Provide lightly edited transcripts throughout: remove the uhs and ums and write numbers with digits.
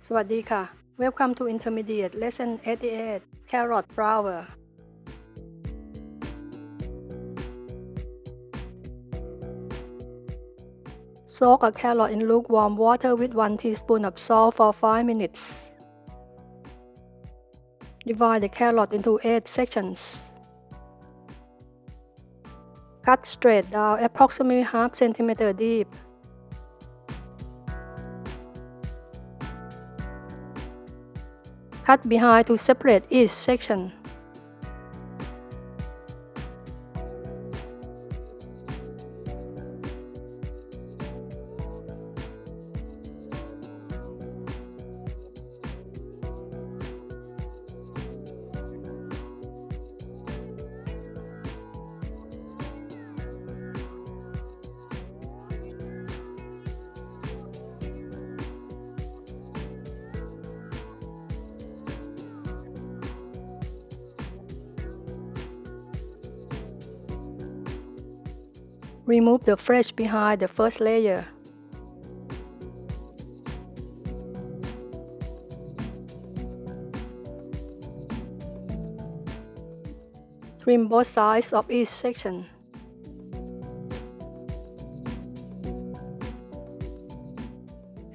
สวัสดีค่ะ Welcome to Intermediate Lesson 88 Carrot Flower Soak a carrot in lukewarm water with 1 teaspoon of salt for 5 minutes. Divide the carrot into 8 sections. Cut straight down approximately half centimeter deep. Cut behind to separate each section. Remove the flesh behind the first layer. Trim both sides of each section.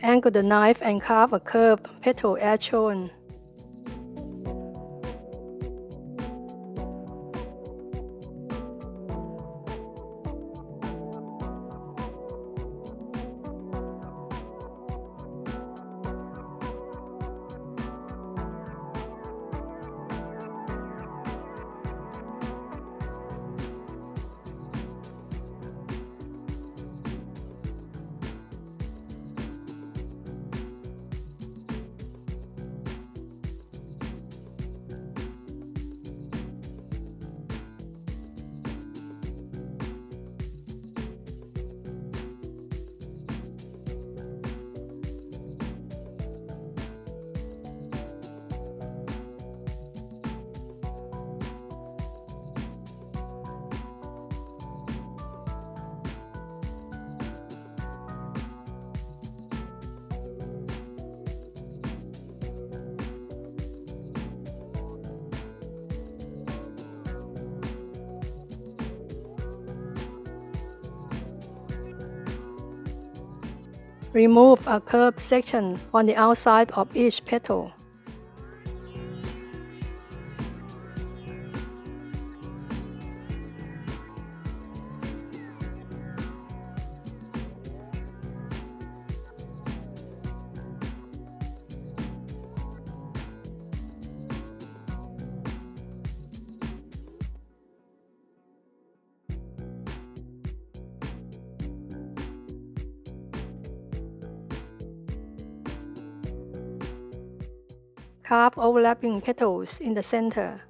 Angle the knife and carve a curved petal as shown. Remove a curved section on the outside of each petal. Carve overlapping petals in the center.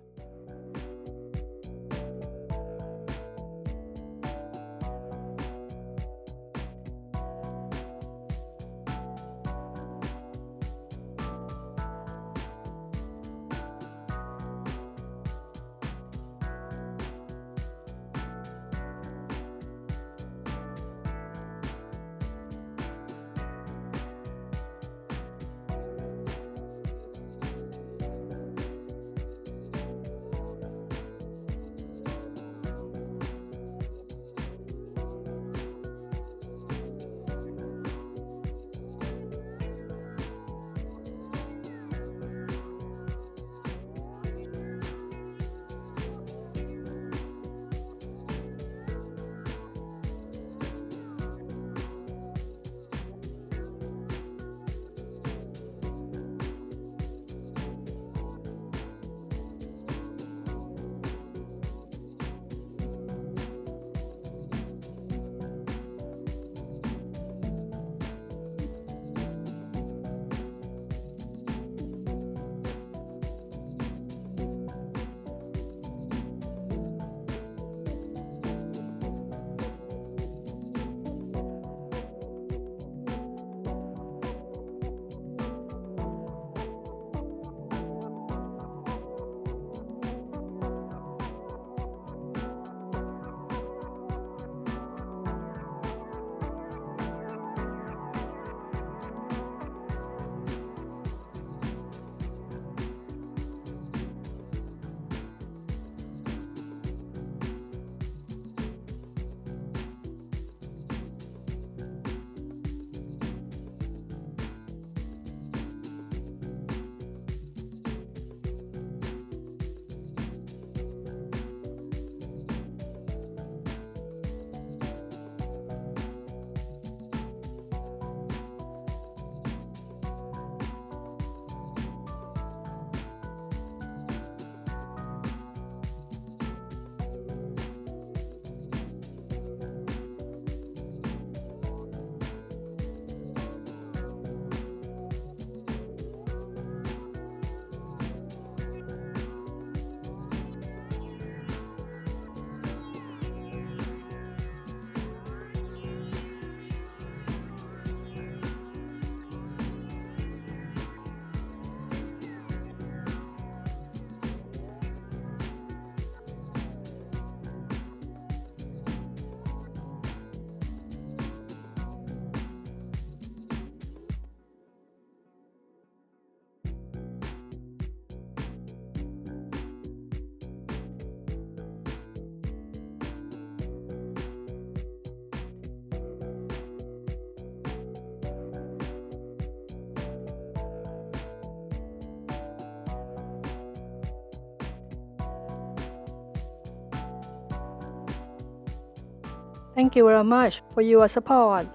Thank you very much for your support.